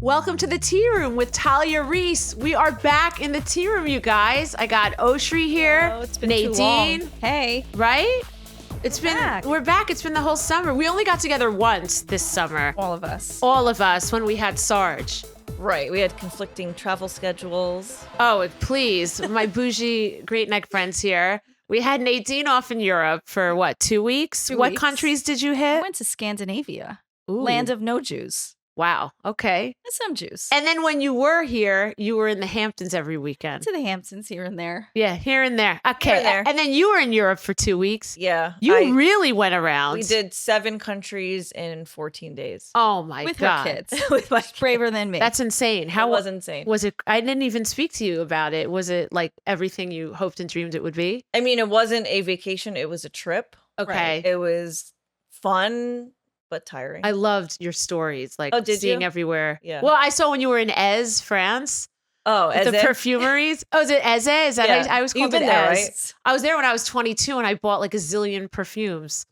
Welcome to the tea room with Talia, Reese. We are back in the tea room, you guys. I got Oshri here. Oh, it's been Nadine. too long. Hey. Right? We're back. It's been the whole summer. We only got together once this summer. All of us. All of us when we had Sarge. Right. We had conflicting travel schedules. Oh, please. My bougie Great Neck friends here. We had Nadine off in Europe for what, 2 weeks? 2 What weeks. countries did you I hit? went to Scandinavia. Ooh. Land of no Jews. Wow. Okay. And some Jews. And then when you were here, you were in the Hamptons every weekend. to the Hamptons here and there. Yeah, here and there. Okay. Here and there. And then you were in Europe for 2 weeks. Yeah. You really went around. We did 7 countries in 14 days. Oh my With God. her kids. With my Braver than me. That's insane. How How was insane. was it? I didn't even speak to you about it. Was it like everything you hoped and dreamed it would be? I mean, it wasn't a vacation. It was a trip. Okay. It was fun, but tiring. I loved your stories, like Oh, did seeing you? everywhere. Yeah. Well, I saw when you were in Ez, France, oh, at as the if? perfumeries. Oh, is it Eze? Is that Yeah. I was You've called it been there, Ez. right? I was there when I was 22 and I bought like a zillion perfumes.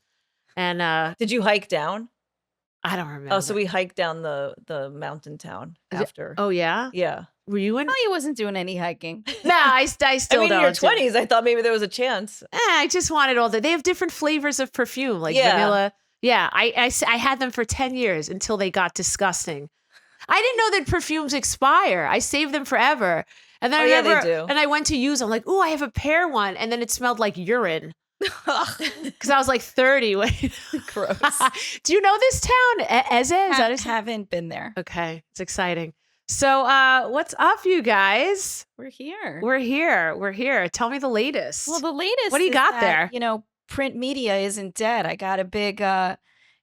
And Did you hike down? I don't remember. Oh, so we hiked down the mountain town after. Oh yeah? Yeah. Were you in? Talia wasn't doing any hiking. No, I still I don't. mean, in your do it. 20s, I thought maybe there was a chance. I just wanted all that. They have different flavors of perfume, like Yeah. vanilla. Yeah, I had them for 10 years until they got disgusting. I didn't know that perfumes expire. I saved them forever. And then Oh, I yeah, they remember, do. and I went to use them, like, ooh, I have a pear one. And then it smelled like urine because I was like 30. Gross. Do you know this town, Eze? Is that it? Haven't been there. Okay, it's exciting. So what's up, you guys? We're here. We're here. We're here. Tell me the latest. Well, the latest. What do you is got that, there? You know, print media isn't dead. I got a big,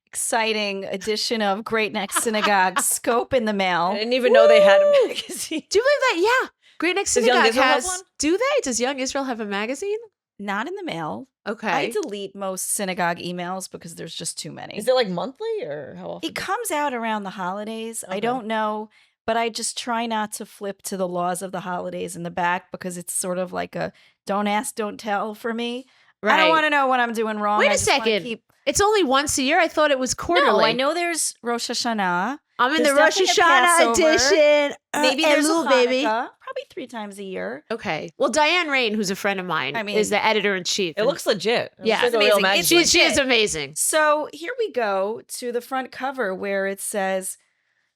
exciting edition of Great Neck Synagogue Scope in the I mail. didn't even know they had a magazine. Do you believe that? Yeah. Great Neck Does Young Synagogue Israel have has. one? Do they? Does Young Israel have a magazine? Not in the mail. Okay. I delete most synagogue emails because there's just too many. Is it like monthly or how often? It comes out around the holidays. I Okay. don't know, but I just try not to flip to the laws of the holidays in the back because it's sort of like a don't ask, don't tell for me. I don't want to know what I'm doing wrong. Wait I a just wanna second. keep- It's only once a year. I thought it was quarterly. No, I know there's Rosh Hashanah. I'm in There's the Rosh definitely a Hashanah Passover. edition. Maybe there's a Elul, Hanukkah. baby. Probably 3 times a year. Okay. Well, Diane Rain, who's a friend of mine, I mean- is the editor in chief. It looks legit. It Yeah. looks It's like a real amazing. It's magazine. She is amazing. So here we go to the front cover where it says,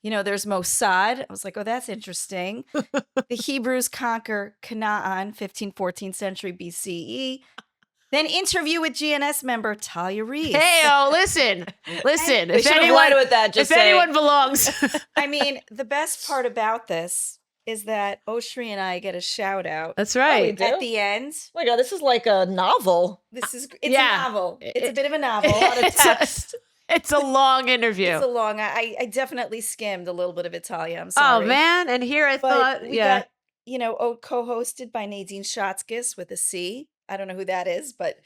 you know, there's Mossad. I was like, oh, that's interesting. The Hebrews conquer Canaan, 15th, 14th century BCE. Then interview with GNS member Talia Reese. Hey, oh, listen. Listen. They should have led with that. Just if say, anyone belongs. I mean, the best part about this is that Oshri and I get a shout out That's we right. do. at the end. Oh my God, this is like a novel. It's Yeah. a novel. It's a bit of a novel. A lot of It's a- text. It's a long interview. It's a long. I definitely skimmed a little bit of Italia. I'm Oh, sorry. man. And here I But thought, we yeah. got, you know, co-hosted by Nadine Schatzkis with a C. I don't know who that is, but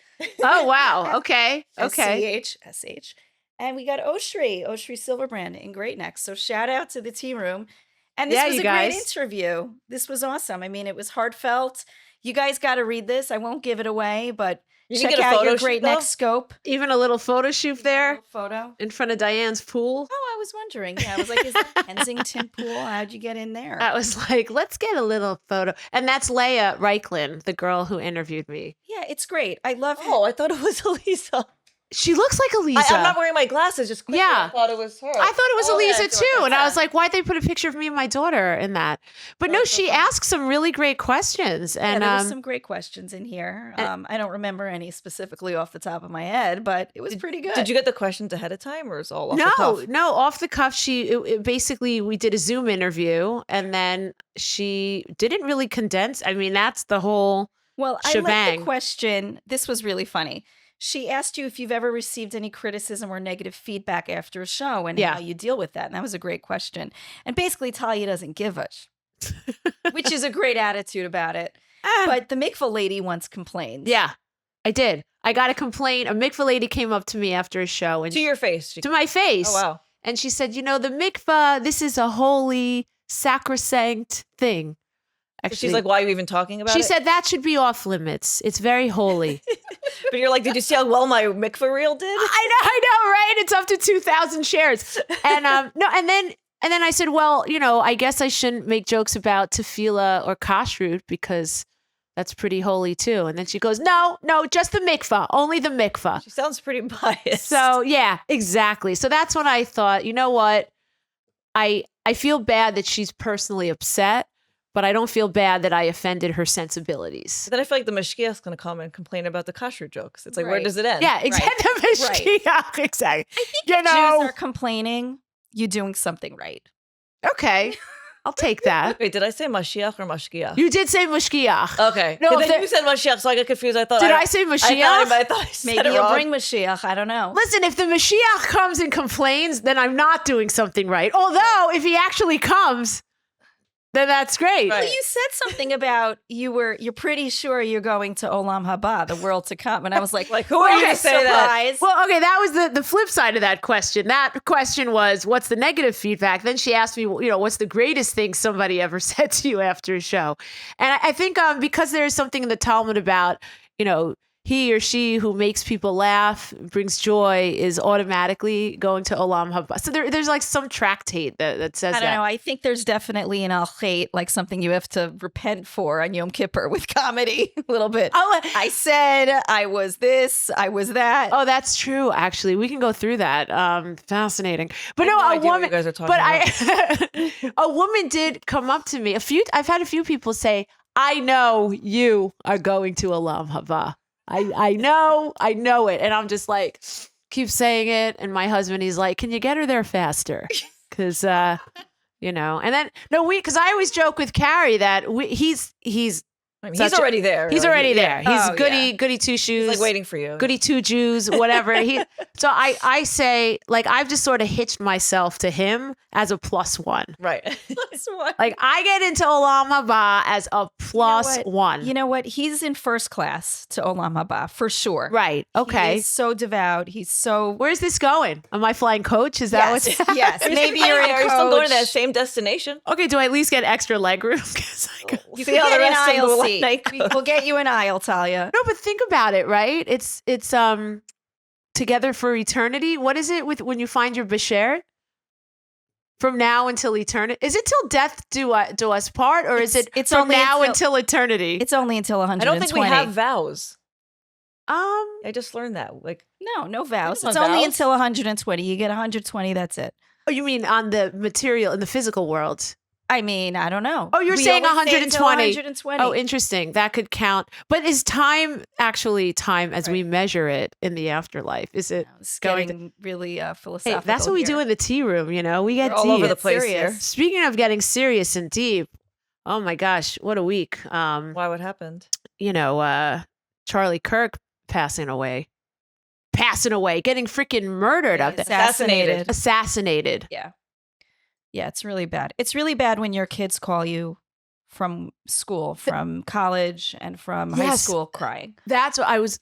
Oh, wow. Okay. Okay. SCH. And we got Oshri Silverbrand in Great Neck. So shout out to the tea room. And this Yeah, was you a great guys. interview. This was awesome. I mean, it was heartfelt. You guys got to read this. I won't give it away, but You can check get a out photo your shoot, Great Neck though? scope. Even a little photo shoot there Little photo. in front of Diane's pool. Oh, I was wondering. Yeah, I was like, is that Kensington Pool? How'd you get in there? I was like, let's get a little photo. And that's Leah Reichland, the girl who interviewed me. Yeah, it's great. I love Oh, I thought it was Elisa. She looks like Elisa. I'm not wearing my glasses. Just quickly, Yeah. I thought it was her. I thought it was Oh, yeah, Elisa I feel like too. And I that's was her. like, why'd they put a picture of me and my daughter in that? But Oh, no, that's so she funny. asked some really great questions. Yeah, And there were some great questions in here. I don't remember any specifically off the top of my head, but it was pretty good. Did you get the questions ahead of time, or is it all off the cuff? no, off the cuff. Basically, we did a Zoom interview and then she didn't really condense. I mean, that's the whole. Well, I like shebang. the question. This was really funny. She asked you if you've ever received any criticism or negative feedback after a show and Yeah. how you deal with that. And that was a great question. And basically, Talia doesn't give it, which is a great attitude about it. But the mikvah lady once complained. Yeah, I did. I got a complaint. A mikvah lady came up to me after a show and To your face. to my face. Oh, wow. And she said, you know, the mikvah, this is a holy, sacrosanct thing. Actually, She's like, why are you even talking about she it? said that should be off limits. It's very holy. But you're like, did you see how well my mikvah reel did? I know, right? It's up to 2,000 shares. And no, and then And then I said, well, I guess I shouldn't make jokes about tefillah or kashrut because that's pretty holy too. And then she goes, no, just the mikvah, only the mikvah. She sounds pretty biased. So yeah, exactly. So that's when I thought, you know what? I feel bad that she's personally upset, but I don't feel bad that I offended her sensibilities. Then I feel like the mashgiach's going to come and complain about the kashrut jokes. It's like, where Right. does it end? Yeah, exactly. Right. Exactly. I think if Jews are complaining, you're doing something right. Okay, I'll take that. Wait, did I say mashiach or mashgiach? You did say mashgiach. Okay. No, No, if then you said mashiach, so I got confused. I thought Did I say Mashiach? I thought I said Maybe it you'll wrong. bring Mashiach. I don't know. Listen, if the Mashiach comes and complains, then I'm not doing something right. Although, if he actually comes, then that's great. Right. Well, you said something about you're pretty sure you're going to Olam Haba, the world to come, and I was like, Who are you to say that? surprise. Well, okay, that was the flip side of that question. That question was, what's the negative feedback? Then she asked me, what's the greatest thing somebody ever said to you after a show? And I think because there is something in the Talmud about, he or she who makes people laugh, brings joy, is automatically going to Olam Haba. So there's like some tractate that says that. I don't know. I think there's definitely an al-Khait, like something you have to repent for on Yom Kippur with comedy a little bit. I said I was this, I was that. Oh, that's true. Actually, we can go through that. Fascinating. But I have no, no a idea what woman. you guys are talking But a woman did come up to me. I've had a few people say, "I know you are going to Olam Haba. I know it," and I'm just like, keep saying it. And my husband, he's like, "Can you get her there faster?" Because And then because I always joke with Carrie that he's I mean, he's already there. He's Like, already there. He's Oh, goody two shoes. He's like waiting for you. Goody two Jews, whatever. So I say, like, I've just sort of hitched myself to him as a +1. Right. That's what. Like, I get into Olam Haba as a +1. You know what? He's in first class to Olam Haba for sure. Right. Okay. He's so devout. He's so. Where's this going? Am I flying coach? Is that Yes, what's yes. Maybe you're in Are you still going to that coach. same destination? Okay, do I at least get extra leg room? 'Cause I go- You See can how get the an rest of the aisle night seat. goes. We'll get you an aisle, Talia. No, but think about it, right? It's together for eternity. What is it with when you find your beshert? From now until eternity? Is it till death do us part, or is it it's from only now until- until eternity? It's only until 120. I don't think we have vows. Um, I just learned that. Like, No vows. No It's only vows? until 120. You get 120. That's it. oh, you mean on the material in the physical world? I mean, I don't know. Oh, you're We saying always say until 120. 120. Oh, interesting. That could count. But is time actually time as we measure it in the afterlife? Is it It's going getting really Hey, philosophical. that's what we do here. in the tea room, We get we're all deep. over the place Serious. here. Speaking of getting serious and deep, oh my gosh, what a week. Why? What happened? Charlie Kirk passing away, getting freaking murdered out there. Assassinated. Assassinated. Yeah, it's really bad. It's really bad when your kids call you from school, from college, and from high Yes. school crying. That's what I was.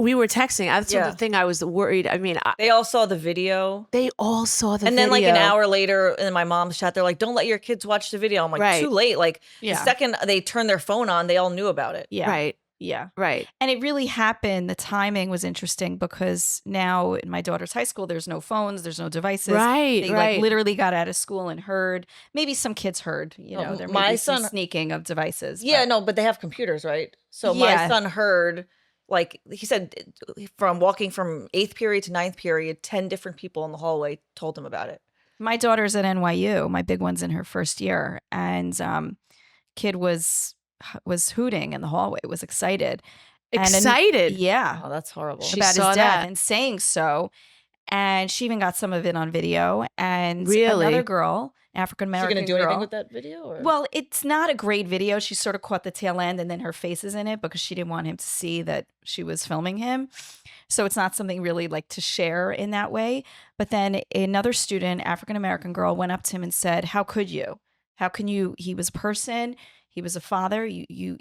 We were texting. That's Yeah. the thing I was worried. I mean, They all saw the video. they all saw the And then, like, an video. hour later, in my mom's chat, they're like, don't let your kids watch the video. I'm like, Right. too late. Like, Yeah. the second they turned their phone on, they all knew about it. Yeah. Right. Yeah. Right. And it really happened. The timing was interesting because now in my daughter's high school, there's no phones, there's no devices. Right. They right. like literally got out of school and heard. Maybe some kids heard, Oh, there may my be some son- sneaking of devices. Yeah, but- no, but they have computers, right? So Yeah. my son heard, like, he said, from walking from 8th period to 9th period, 10 different people in the hallway told him about it. My daughter's at NYU. My big one's in her first year, and kid was hooting in the hallway. Was excited. Excited. Yeah, Oh, that's horrible. She about saw his death that. and saying so. And she even got some of it on video. And Really? another girl, African Is she American going to girl. do anything with that video? Or? Well, it's not a great video. She sort of caught the tail end and then her face is in it because she didn't want him to see that she was filming him. So it's not something really like to share in that way. But then another student, African American girl, went up to him and said, "How could you? How can you? He was a person. He was a father. You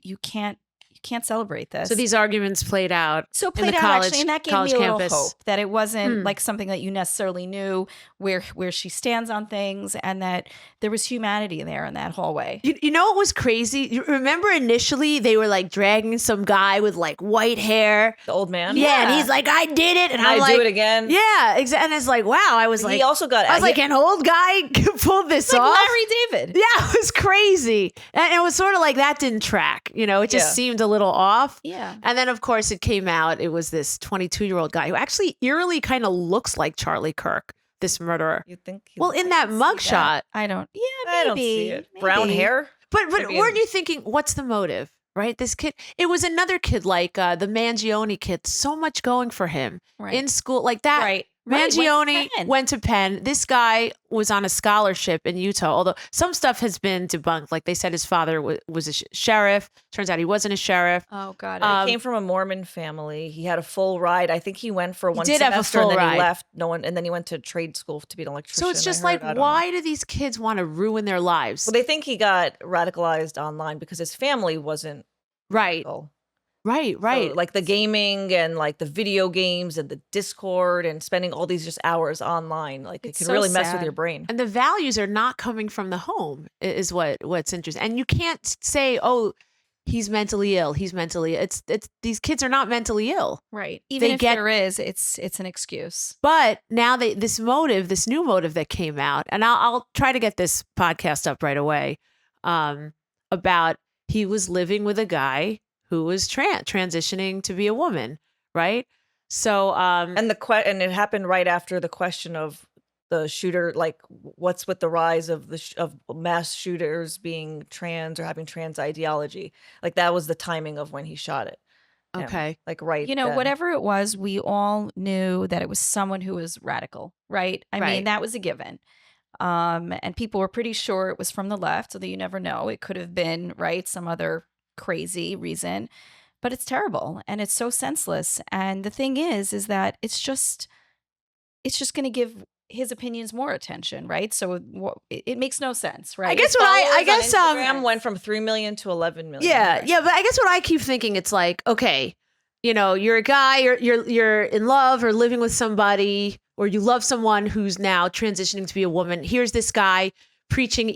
can't celebrate this. So these arguments played out. So it in the played out college, actually, and that gave me college a little campus. hope that it wasn't like something that you necessarily knew where she stands on things, and that there was humanity there in that hallway. You know what was crazy? You remember initially they were like dragging some guy with like white hair. The old man. Yeah, and he's like, I did it, and I'm I like, do it again. Yeah, exactly. And it's like, wow. I was like, He also got. I was like, an old guy pulled this Like off. Larry David. Yeah, it was crazy. And it was sort of like that didn't track. You know, it just Yeah. seemed a little off. Yeah. And then, of course, it came out. It was this 22-year-old guy who actually eerily kind of looks like Charlie Kirk, this murderer. You think? Well, in that mugshot. I don't. Yeah, maybe. I don't see it. Brown maybe. hair. But Maybe weren't you thinking, what's the motive? Right? This kid, it was another kid like the Mangione kid, so much going for him Right. in school like that. Right. Mangione Penn. went to Penn. This guy was on a scholarship in Utah, although some stuff has been debunked. Like they said his father was a sheriff. Turns out he wasn't a sheriff. Oh, got it. He came from a Mormon family. He had a full ride. I think he went for one did have a semester full and then ride. he left. No one, and then he went to trade school to be an electrician. So it's just I heard. like, I don't know. why do these kids want to ruin their lives? Well, they think he got radicalized online because his family wasn't Right, radical. right. So, like the gaming and like the video games and the Discord and spending all these just hours online, like It's it can so really mess with sad. your brain. And the values are not coming from the home is what's interesting. And you can't say, oh, he's mentally ill. He's mentally it's these kids are not mentally ill. Right. Even They if get- there is, it's an excuse. But now this new motive that came out, and I'll try to get this podcast up right away, about he was living with a guy who was transitioning to be a woman, right? So And and it happened right after the question of the shooter, like what's with the rise of of mass shooters being trans or having trans ideology. Like that was the timing of when he shot it. him. okay. Like right. You know, then. whatever it was, we all knew that it was someone who was radical, right? I Right. mean, that was a given. And people were pretty sure it was from the left, although you never know. It could have been, right, some other crazy reason. But it's terrible and it's so senseless. And the thing is that it's just going to give his opinions more attention, right? So it makes no sense, right? I guess what I guess Instagram went from 3 million to 11 million. yeah, but I guess what I keep thinking, it's like, okay, you know, you're a guy, you're in love or living with somebody, or you love someone who's now transitioning to be a woman. Here's this guy preaching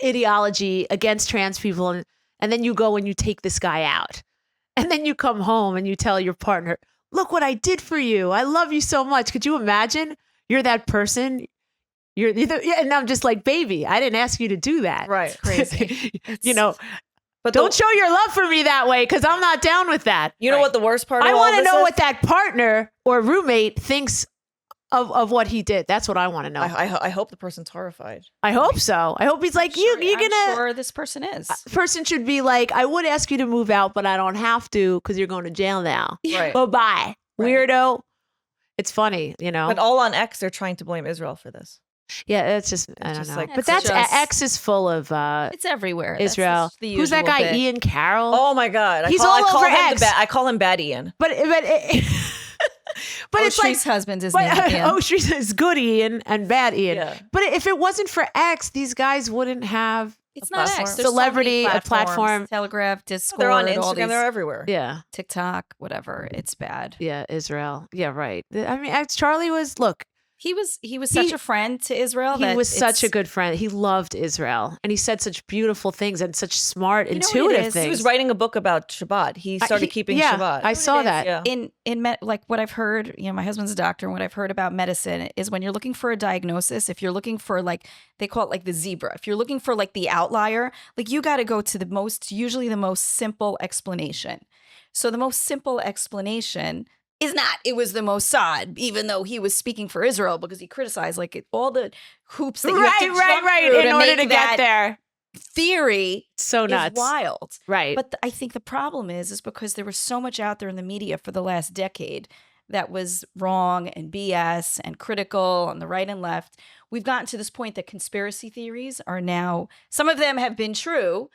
ideology against trans people, and then you go and you take this guy out, and then you come home and you tell your partner, look what I did for you. I love you so much. Could you imagine? You're that person. And I'm just like, baby, I didn't ask you to do that. Right. Crazy. You know, But don't show your love for me that way, because I'm not down with that. You know what the worst part of I all want to this know is? what that partner or roommate thinks of what he did. That's what I want to know. I hope the person's horrified. I hope so. I hope he's like, Sure, you're I'm gonna. sure this person is. Person should be like, I would ask you to move out, but I don't have to because you're going to jail now. Right. Bye bye, Right. weirdo. It's funny, you know. But all on X, they're trying to blame Israel for this. Yeah, it's just I don't just know. like- But It's that's just- X is full of It's everywhere. That's Israel. the Who's that usual guy? bit. Ian Carroll. Oh my God. He's I all call over him X. I call him Bad Ian. but but it's like Shree's husband is But, named Ian. she's is good Ian and bad Ian. Yeah. But if it wasn't for X, these guys wouldn't have. It's a not platform. X. There's Celebrity, so many a platform. platforms. Telegraph, Discord, They're on all Instagram. these, They're everywhere. Yeah, TikTok, whatever. It's bad. yeah, Israel. Yeah, right. I mean, Charlie was. Look, He was such a friend to Israel. he that was such a it's- good friend. He loved Israel, and he said such beautiful things and such smart, You know what it intuitive is? things. He was writing a book about Shabbat. He started keeping yeah, Shabbat. I saw that. Yeah. Like what I've heard, you know, my husband's a doctor, and what I've heard about medicine is when you're looking for a diagnosis, if you're looking for like they call it like the zebra, if you're looking for like the outlier, like you got to go to usually the most simple explanation. So the most simple explanation is not it was the Mossad, even though he was speaking for Israel because he criticized all the hoops that you have to jump through in order make to get that there. theory So nuts. is wild. Right. But I think the problem is because there was so much out there in the media for the last decade that was wrong and BS and critical on the right and left. We've gotten to this point that conspiracy theories are now, some of them have been true,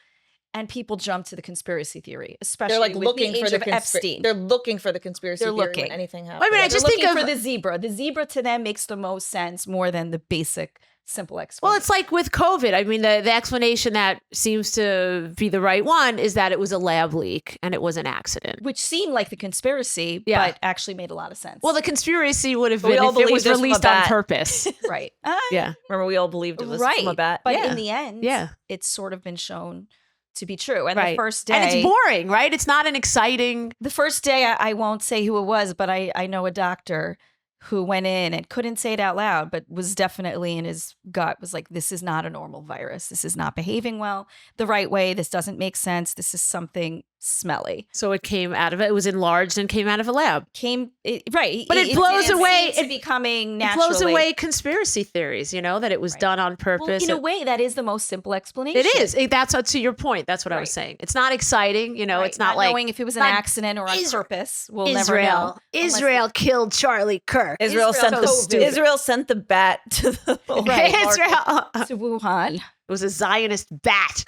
and people jump to the conspiracy theory, especially They're like with looking the age for of the Epstein. They're looking for the conspiracy They're theory looking. when anything happens. I mean, I They're just think looking of for the zebra. The zebra to them makes the most sense more than the basic simple explanation. Well, it's like with COVID. I mean, the explanation that seems to be the right one is that it was a lab leak and it was an accident. which seemed like the conspiracy, Yeah. but actually made a lot of sense. Well, the conspiracy would have But we been all if it believed was it was from a released on bat. purpose. right. Yeah. Remember, we all believed it was right. from a bat. But Yeah. in the end, Yeah. it's sort of been shown to be true. And Right. the first day, And it's boring, right? It's not an exciting. the first day, I won't say who it was, but I know a doctor who went in and couldn't say it out loud, but was definitely in his gut was like, this is not a normal virus. This is not behaving well the right way. This doesn't make sense. This is something smelly. So it came out of it. It was enlarged and came out of a lab. Right. But it blows didn't away- seem to be coming It naturally. blows away conspiracy theories, that it was Right. done on Well, purpose. in a way, that is the most simple explanation. It is. That's to your point. That's what I was Right. saying. It's not exciting. Right. It's not like knowing if it was an not accident or on Is- purpose. We'll never know. Israel killed Charlie Kirk. Israel sent so the stupid. Israel sent the bat to the Right. Israel. To Wuhan. It was a Zionist bat.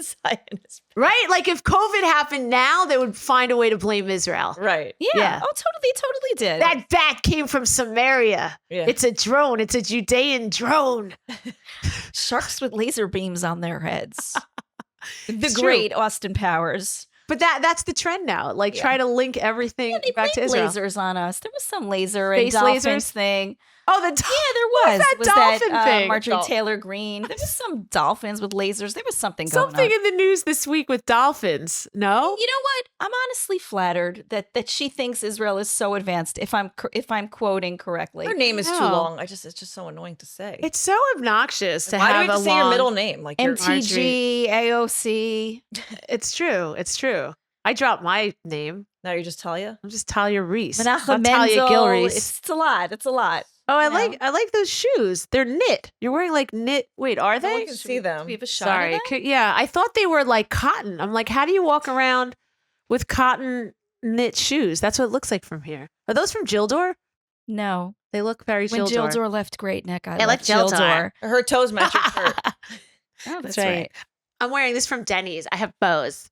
Zionist. Right? Like if COVID happened now, they would find a way to blame Israel. Right. Yeah. Yeah. Oh, totally did. That bat came from Samaria. Yeah. It's a drone. It's a Judean drone. Sharks with laser beams on their heads. The It's true. great Austin Powers. But that's the trend now. Like Yeah. try to link everything Yeah, they back to blamed Israel. lasers on us. There was some laser Space and dolphins lasers? thing. Oh, Yeah, there was. that was dolphin that, thing? Marjorie Dol- Taylor Greene. There was some dolphins with lasers. There was something going something on. in the news this week with dolphins. No? You know what? I'm honestly flattered that she thinks Israel is so advanced. If I'm quoting correctly, Her name is too No. long. It's just so annoying to say. It's so obnoxious to Why do have we have a to say your long- middle name? Like your MTG, AOC. It's true. It's true. I dropped my name. Now you're just Talia. I'm just Talia Reese. Menachem Not Talia Menzel. Gilreese. It's a lot. It's a lot. Oh, you know? I like those shoes. They're knit. You're wearing like knit. Wait, are I they? can see them. Do we have a shot Sorry. of that? Yeah, I thought they were like cotton. I'm like, how do you walk around with cotton knit shoes? That's what it looks like from here. Are those from Gildor? No. They look very When Gildor. Gildor left Great Neck, I like left Gildor. Gildor. Her toes match your shirt. Oh, that's right. right. I'm wearing this from Denny's. I have bows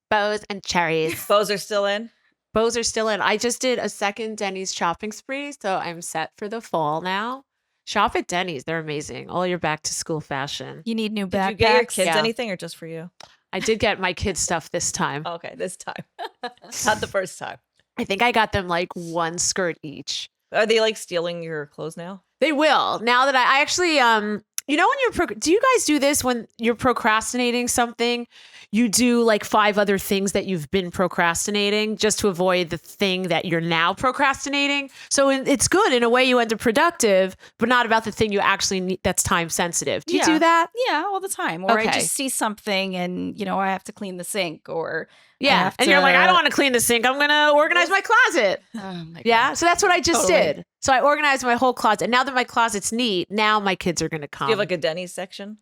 and cherries. Bows are still in. Bows are still in. I just did a second Denny's shopping spree, so I'm set for the fall now. Shop at Denny's. They're amazing. All your back to school fashion. You need new Did backpacks. you get your kids Yeah. anything or just for you? I did get my kids stuff this time. Okay, this time. Not the first time. I think I got them like one skirt each. Are they like stealing your clothes now? They will. Now that I actually when you're do you guys do this when you're procrastinating something? You do like 5 other things that you've been procrastinating just to avoid the thing that you're now procrastinating. So it's good in a way you end up productive, but not about the thing you actually need that's time sensitive. Do you do Yeah. that? Yeah, all the time. Or I Okay. just see something and, I have to clean the sink or I Yeah. have And you're like, to- I don't want to clean the sink. I'm going to organize my closet. Oh my Yeah. God. So that's what I just Totally. did. So I organized my whole closet. Now that my closet's neat, now my kids are going to come. Do you have like a Denny's section?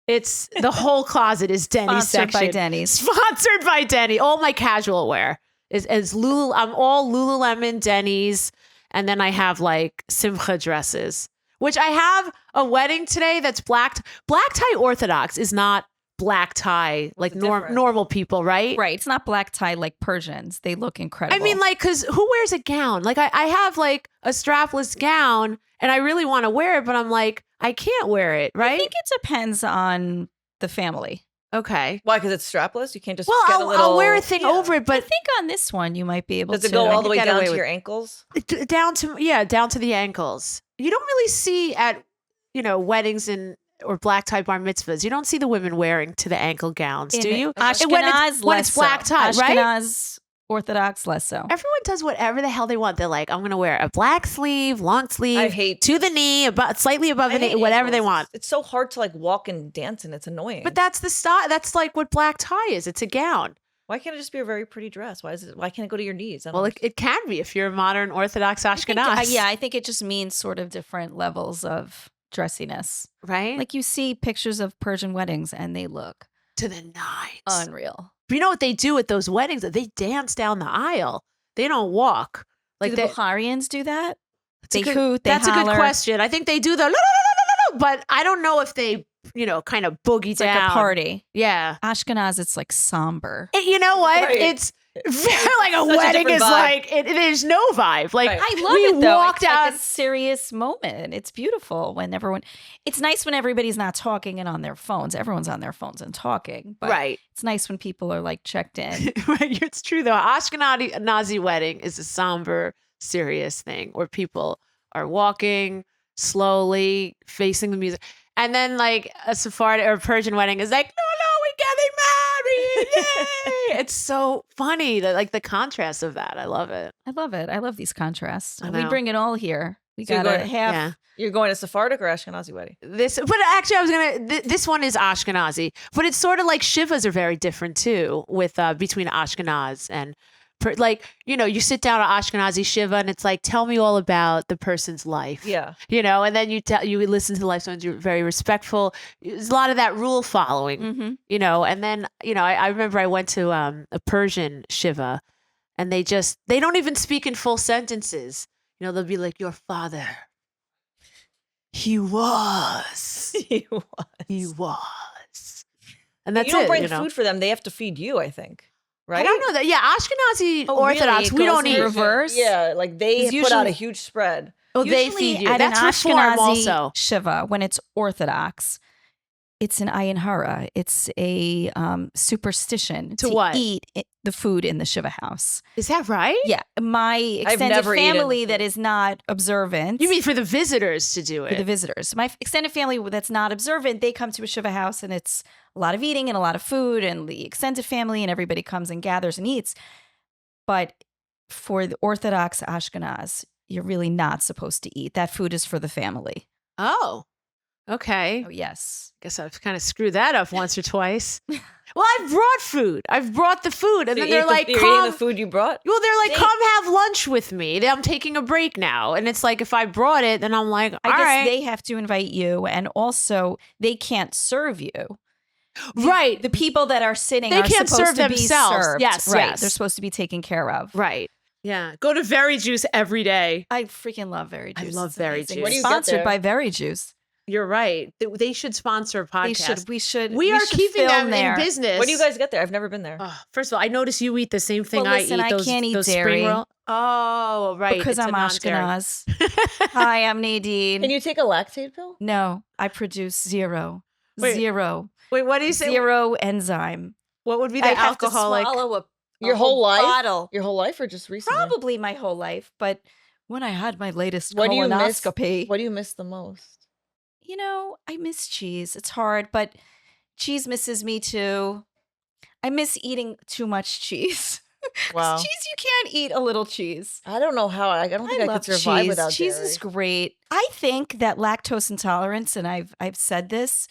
It's the whole closet is Denny's Sponsored by section. Denny's. Sponsored by Denny. All my casual wear is I'm all Lululemon, Denny's, and then I have like Simcha dresses, which I have a wedding today that's black tie Orthodox is not black tie like What's the difference? normal people, right? Right. It's not black tie like Persians. They look incredible. I mean, like, because who wears a gown? Like, I have like a strapless gown and I really want to wear it, but I'm like, I can't wear it, I right? think it depends on the family. Okay. Why? Because it's strapless. You can't just Well, get a little. I'll wear a thing Yeah. over it, I but think on this one you might be able Does to. it go all the could way get down away to with- your ankles? down to the ankles. You don't really see at weddings or black tie bar mitzvahs. You don't see the women wearing to the ankle gowns, do In you? Ashkenaz, when it's less black so. tie, right? Ashkenaz, Orthodox, less so. Everyone does whatever the hell they want. They're like, I'm going to wear a black sleeve, long sleeve, I hate. to the knee, slightly above I the knee, hate whatever they ankles. want. It's so hard to like walk and dance, and it's annoying. But that's the style. That's like what black tie is. It's a gown. Why can't it just be a very pretty dress? Why can't it go to your knees? I don't Well, understand. it can be if you're a modern Orthodox I think, Ashkenaz. yeah, I think it just means sort of different levels of dressiness. Right? Like you see pictures of Persian weddings and they look to the nines. unreal. But you know what they do at those weddings? They dance down the aisle. They don't walk. Like do the they, Bukharians do that? That's a They good- hoot, they That's a good holler. question. I think they do the, "La-la-la-la-la-la," but I don't know if they, kind of boogie It's down. like a party. Yeah. Ashkenaz, it's like somber. You know what? Right. It's like a such a wedding different is vibe. like there's no vibe. Like Right. I love we it though. walked It's out. like a serious moment. It's beautiful when everyone. It's nice when everybody's not talking and on their phones. Everyone's on their phones and talking. But Right. it's nice when people are like checked in. Right. It's true though. Ashkenazi wedding is a somber, serious thing where people are walking slowly, facing the music. And then like a Sephardic or Persian wedding is like, no, we're getting married. Yay! It's so funny that like the contrast of that. I love it. I love it. I love these contrasts. I We know. bring it all here. We So you're gotta going- have. Yeah. You're going to Sephardic or Ashkenazi wedding? But actually, I was gonna. This one is Ashkenazi, but it's sort of like shivas are very different too, with between Ashkenaz and like you sit down at Ashkenazi shiva and it's like tell me all about the person's life. Yeah. And then you listen to the life stories. You're very respectful. There's a lot of that rule following. Mhm. And then I remember I went to a Persian shiva, and they don't even speak in full sentences. They'll be like, your father. He was. You He was. And that's you don't it. bring food for them. They have to feed you, I think. Right? I don't know that. Yeah, Ashkenazi Oh, really? Orthodox, It we goes don't in eat. reverse? Yeah, like they It's put out a usually- huge spread. Oh, they Usually feed you. at That's an reform Ashkenazi also. shiva, when it's Orthodox, it's an ayin hara. It's a superstition To what? eat the food in the shiva house. Is that right? Yeah, my extended never eaten family that food. is not observant. You mean for the visitors to do for the it? visitors? My extended family that's not observant, they come to a shiva house and it's a lot of eating and a lot of food, and the extended family and everybody comes and gathers and eats. But for the Orthodox Ashkenaz, you're really not supposed to eat. That food is for the family. Oh, okay. Oh, yes. Guess I've kind of screwed that up once or twice. Well, I've brought food. I've brought the food. And So then you they're eat like, you're come. eating the food you brought? Well, they're like, They- come have lunch with me. I'm taking a break now. And it's like, if I brought it, then I'm like, all I guess right. they have to invite you, and also they can't serve you. Right. The people that are sitting They are can't supposed serve to be themselves. served. Yes, right. yes. They're supposed to be taken care of. Right. Yeah. Go to Very Juice every day. I freaking love Very I Juice. love It's Very amazing. Juice. What do you get Sponsored there? by Very Juice. You're right. They should sponsor a podcast. They should. We should. We are should keeping film them there. in business. What do you guys get there? I've never been there. Oh, first of all, I notice you eat the same thing Well, listen, I eat. I Those, can't eat those dairy. spring roll. Oh, right. Because It's a I'm non-dairy. Ashkenaz. Hi, I'm Nadine. Can you take a lactate pill? No, I produce zero. Wait. Zero. Wait, what do you say? Zero enzyme. What would be the I have to alcoholic? swallow a Your whole life? bottle. Your whole life or just recently? Probably my whole life, but when I had my latest What do you miss? colonoscopy, What do you miss the most? I miss cheese. It's hard, but cheese misses me too. I miss eating too much cheese. 'Cause Wow. cheese, you can't eat a little cheese. I don't know how. I don't think I, love could survive cheese. without cheese dairy. is great. I think that lactose intolerance, and I've said this,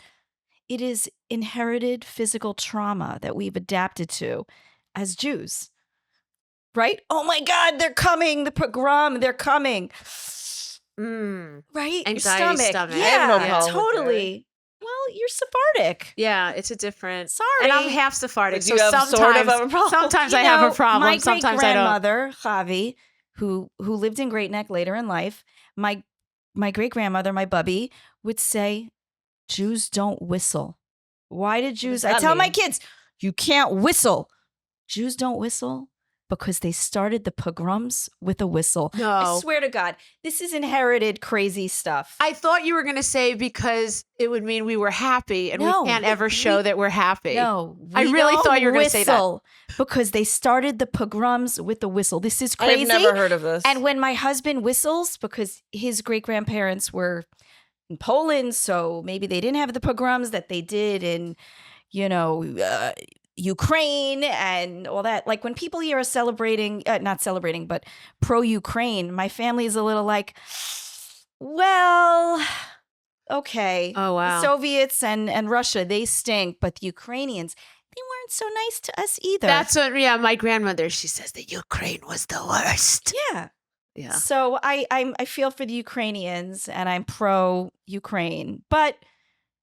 it is inherited physical trauma that we've adapted to as Jews. Right? Oh my God, they're coming. The pogrom, they're coming. Mm. Right? Anxiety Your stomach. stomach. I Yeah, have no problem with totally. Well, you're Sephardic. Yeah, it's a different. Sorry. And I'm half Sephardic, But so you have sometimes, sort of a problem. sometimes You I have know, a problem. My Sometimes I don't. great-grandmother, Javi, who lived in Great Neck later in life, my great-grandmother, my bubby, would say, Jews don't whistle. Why did Jews? does I that tell my mean? kids, you can't whistle. Jews don't whistle because they started the pogroms with a whistle. I No. swear to God, this is inherited crazy stuff. I thought you were going to say because it would mean we were happy and No, we can't ever show that we're happy. No, I we really don't thought you were gonna say that. whistle because they started the pogroms with the whistle. This is I crazy. have never heard of this. And when my husband whistles, because his great grandparents were in Poland, so maybe they didn't have the pogroms that they did in, Ukraine and all that. Like when people here are celebrating, not celebrating, but pro-Ukraine, my family is a little like, well, okay. Oh, wow. The Soviets and Russia, they stink, but the Ukrainians, they weren't so nice to us either. That's what, my grandmother, she says that Ukraine was the worst. yeah. Yeah. So I feel for the Ukrainians and I'm pro-Ukraine, but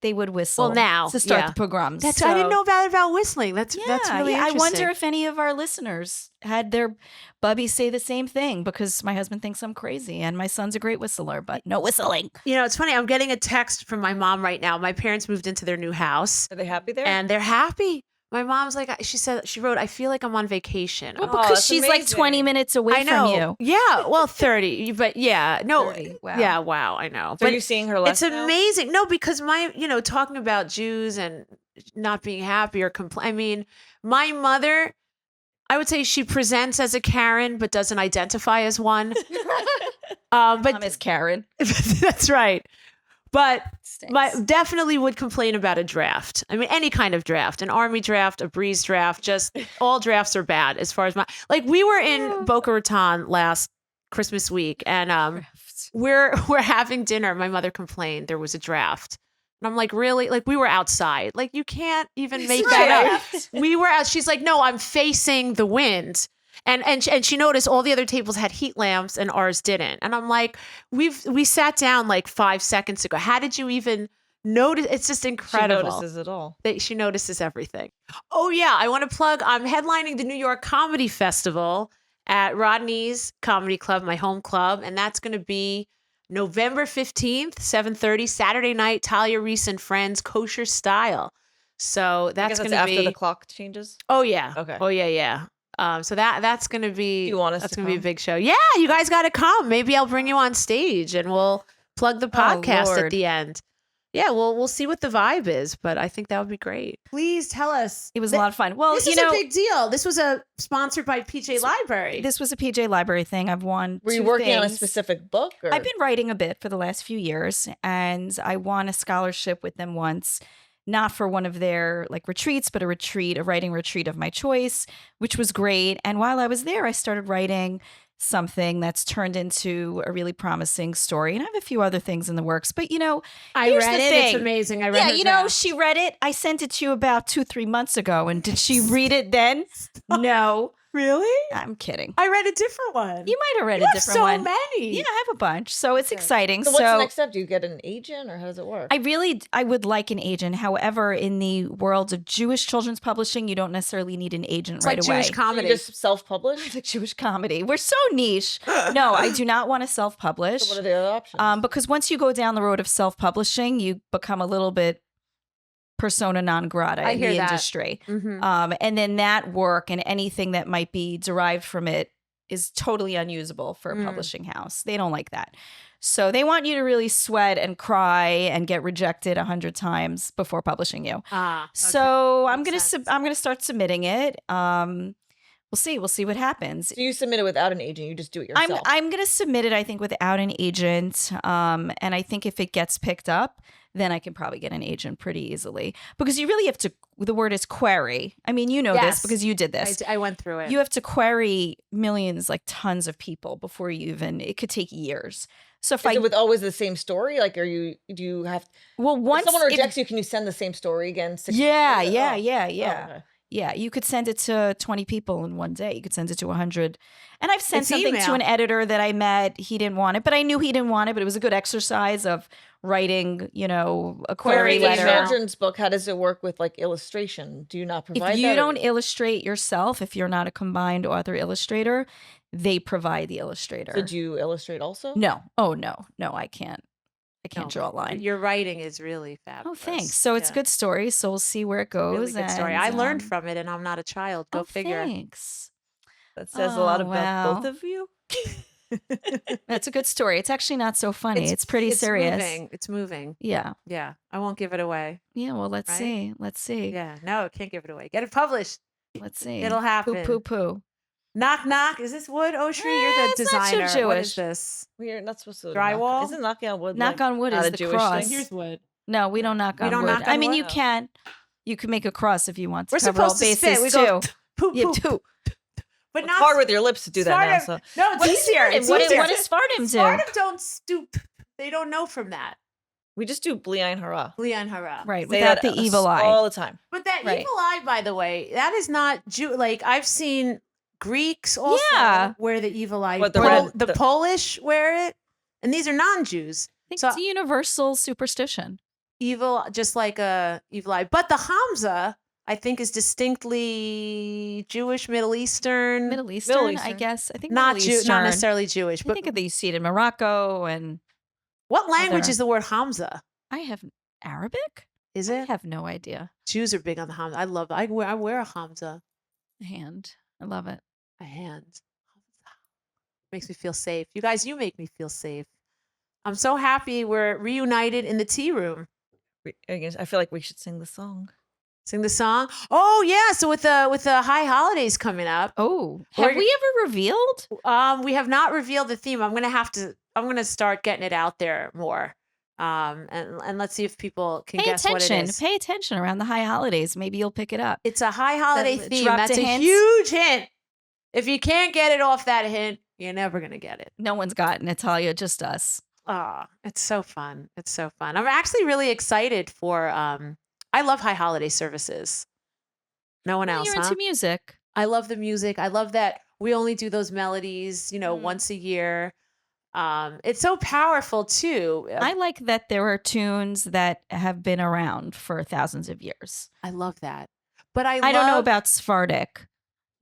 they would whistle. Well, now, to start yeah. the pogroms. I didn't know about whistling. That's really I interesting. wonder if any of our listeners had their bubbies say the same thing, because my husband thinks I'm crazy and my son's a great whistler, but no whistling. It's funny. I'm getting a text from my mom right now. My parents moved into their new house Are they happy there? and they're happy. My mom's like, she wrote, I feel like I'm on vacation. Well, Oh, because that's she's like 20 amazing. minutes away I know. from you. Yeah, well, 30, but yeah, no, 30, wow. yeah, wow, I know. So but you're seeing her less it's now? amazing. No, because talking about Jews and not being happy or complain. I mean, my mother, I would say she presents as a Karen, but doesn't identify as one. Mom But is Karen. that's right. But Stinks. definitely would complain about a draft. I mean, any kind of draft, an army draft, a breeze draft, just all drafts are bad as far as we were in Boca Raton last Christmas week and we're having dinner. My mother complained there was a draft. And I'm like, really? Like we were outside. Like you can't even make that up. We were out. She's like, no, I'm facing the wind. And she noticed all the other tables had heat lamps and ours didn't. And I'm like, we sat down like 5 seconds ago. How did you even notice? It's just incredible. She notices it all. She notices everything. Oh yeah, I want to plug. I'm headlining the New York Comedy Festival at Rodney's Comedy Club, my home club, and that's going to be November 15th, 7:30, Saturday night. Talia, Reese, and Friends, kosher style. So that's going to be after the clock changes. Oh yeah. Okay. Oh yeah. So that's going to be. Do you want us That's to going to be a come? big show. Yeah, you guys got to come. Maybe I'll bring you on stage and we'll plug the podcast at Lord. the end. Yeah, we'll see what the vibe is, but I think that would be great. Please tell us. It was a lot of fun. Well, This you is know, a big deal. This was sponsored by PJ Library. this was a PJ Library thing. I've won. Were you 2 working on a things. specific book? Or? I've been writing a bit for the last few years, and I won a scholarship with them once, not for one of their retreats, but a writing retreat of my choice, which was great. And while I was there, I started writing something that's turned into a really promising story. And I have a few other things in the works, but I here's read the it. thing. It's amazing. I read Yeah, her you draft. know, she read it. I sent it to you about 2-3 months ago. And did she read it then? No, Really? I'm kidding. I read a different one. You might have read You a have different so one. many. Yeah, I have a bunch. So it's exciting. So what's the next step? Do you get an agent or how does it work? I would like an agent. However, in the world of Jewish children's publishing, you don't necessarily need an agent It's right like away. Jewish comedy. You just self-publish? It's like Jewish comedy. We're so niche. No, I do not want to self-publish. So what are the other options? Because once you go down the road of self-publishing, you become a little bit persona non grata I in hear the that. industry. Mhm. And then that work and anything that might be derived from it is totally unusable for a publishing house. They don't like that. So they want you to really sweat and cry and get rejected 100 times before publishing you. Okay. So I'm Makes gonna sense. I'm gonna start submitting it. We'll see what happens. So you submit it without an agent. You just do it yourself. I'm gonna submit it, I think, without an agent. And I think if it gets picked up, then I can probably get an agent pretty easily. Because you really have to, the word is query. I mean, you know this Yes. because you did this. I went through it. You have to query millions, tons of people before you even, it could take years. So if Is it with always the same story? Like, do you have, well, once if someone if- rejects you, can you send the same story again? 6 Yeah, months later? yeah, Oh. yeah, Oh, yeah. okay. Yeah, you could send it to 20 people in one day. You could send it to 100. And I've sent It's something to email. an editor that I met. He didn't want it, but I knew he didn't want it. But it was a good exercise of writing, a query Writing a letter. children's book, how does it work with illustration? Do you not provide If you that? don't illustrate yourself, if you're not a combined author illustrator, they provide the illustrator. So do you illustrate also? No. Oh, no. No, I can't. I can't No, draw a line. Your writing is really Oh, fabulous. thanks. So it's a Yeah. good story. So we'll see where it goes. Really good story. and, I learned from it, and I'm not a child. Go figure. Thanks. That says a lot Oh, about both wow. of you. That's a good story. It's actually not so funny. It's pretty serious. Moving. It's moving. Yeah. Yeah. I won't give it away. Yeah. Well, let's Right? see. Let's see. Yeah. No, can't give it away. Get it published. Let's see. It'll happen. Poo, poo, poo. Knock, knock. Is this wood, Oshri? You're the it's not so designer. What is Jewish. this? We're not supposed to Drywall? Isn't knocking on wood? Knock on wood not is a the Jewish cross. thing? Here's wood. No, we don't knock We on don't wood. knock on I mean, wood? you can. You can make a cross if you want to We're cover all supposed to bases spit. We too. go poop, Yeah, poop. too. But It's not hard with your lips to do that now. Spartum- So No, it's What is easier. Spartum? It's What easier. does Spartum do? Spartum don't stoop. They don't know from that. we just do Bli'ayin Hara. Leon Hara. Right. Say Without that the evil eye. all the time. But that Right. evil eye, by the way, that is not Jew. Like I've seen Greeks also Yeah. wear the evil eye. What, the the red- Polish wear it, and these are non-Jews. I think So- it's a universal superstition. Evil, just like a evil eye. But the Hamza, I think, is distinctly Jewish, Middle Eastern, Middle Eastern, I Eastern. guess. I think not Middle Jew, Eastern. not necessarily Jewish. I But think that you see it in Morocco, and what language other- is the word Hamza? I have Arabic. Is I it have no idea. Jews are big on the Hamza. I wear a Hamza, Hand. I love it. a hand. Makes me feel safe. You guys, you make me feel safe. I'm so happy we're reunited in the tea room. I feel like we should sing the song. Sing the song. Oh yeah. So with the high holidays coming up, Oh, have We're- we ever revealed? we have not revealed the theme. I'm gonna start getting it out there more. And let's see if people can Pay guess what it attention. is. Pay attention around the high holidays. Maybe you'll pick it up. It's a high holiday theme. dropped That's a a hint? huge hint. If you can't get it off that hint, you're never gonna get it. No one's gotten it, Talia, just us. It's so fun. It's so fun. I'm actually really excited for I love high holiday services. No one Well, else, you're huh? into music. I love the music. I love that we only do those melodies, Mm. once a year. It's so powerful too. I like that there are tunes that have been around for thousands of years. I love that. But I don't know love- about Sephardic.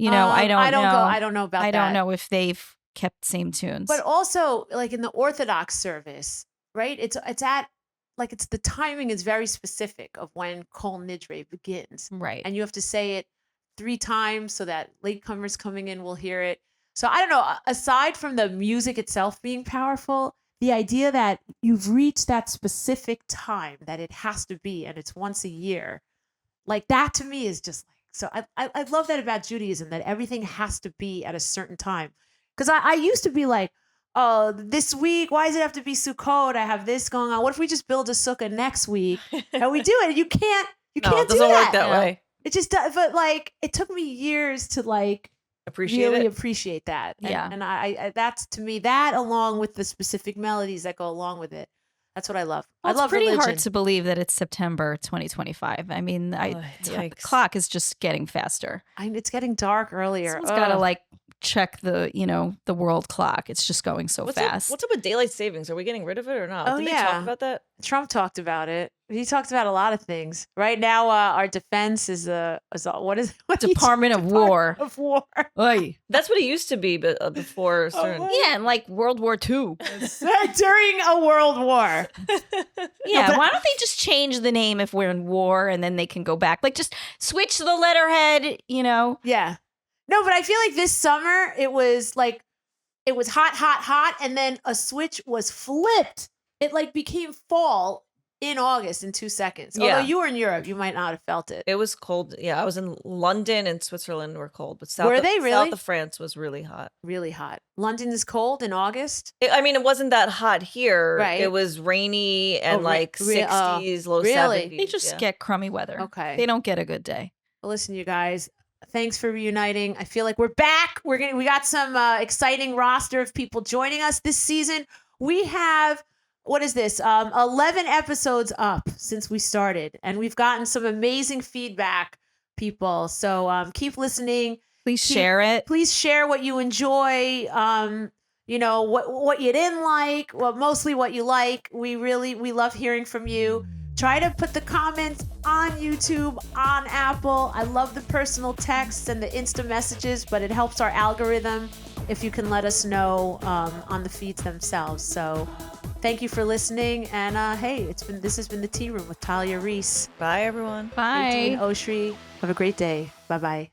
I don't know. I don't know about I that. don't know if they've kept same tunes. But also, like in the Orthodox service, right? It's the timing is very specific of when Kol Nidre begins, right. and you have to say it 3 times so that latecomers coming in will hear it. So I don't know. Aside from the music itself being powerful, the idea that you've reached that specific time that it has to be, and it's once a year, like that to me is just like so. I love that about Judaism, that everything has to be at a certain time. Because I used to be like, oh, this week, why does it have to be Sukkot? I have this going on. What if we just build a sukkah next week and we do it? You can't No, do it doesn't that. work that way. It just does. But like, it took me years to like Appreciate really it. appreciate that. And, Yeah. And I that's to me, that along with the specific melodies that go along with it. That's what I love. Well, I love it's pretty religion. hard to believe that it's September 2025. I mean, the yikes. clock is just getting faster. It's getting dark earlier. Someone's got to Ugh. like check the world clock. It's just going so What's fast. up with daylight savings? Are we getting rid of it or not? Oh, Did they yeah. talk about that? Trump talked about it. He talked about a lot of things. Right now, our defense is what is what Department of War. of War. Oy. That's what it used to be, but before certain. what? Yeah, and like World War II. During a world war. Yeah, but- why don't they just change the name if we're in war and then they can go back? Like just switch the letterhead, Yeah. No, but I feel like this summer it was hot, hot, hot, and then a switch was flipped. It like became fall in August in 2 seconds. Yeah. Although you were in Europe, you might not have felt it. It was cold. Yeah, I was in London and Switzerland were cold, but Were they really? South of France was really hot. Really hot. London is cold in August. I mean, it wasn't that hot here. Right. It was rainy and like re- 60s, low really? 70s. They just yeah. get crummy weather. Okay. They don't get a good day. Well, listen, you guys. Thanks for reuniting. I feel like we're back. We got some exciting roster of people joining us this season. We have, what is this? 11 episodes up since we started, and we've gotten some amazing feedback, people. So keep listening. Please share it. Please share what you enjoy. What you didn't like. Well, mostly what you like. We love hearing from you. Try to put the comments on YouTube, on Apple. I love the personal texts and the Insta messages, but it helps our algorithm if you can let us know on the feeds themselves. So thank you for listening. And hey, this has been the Tea Room with Talia Reese. Bye, everyone. Bye. Oshri. Have a great day. Bye-bye.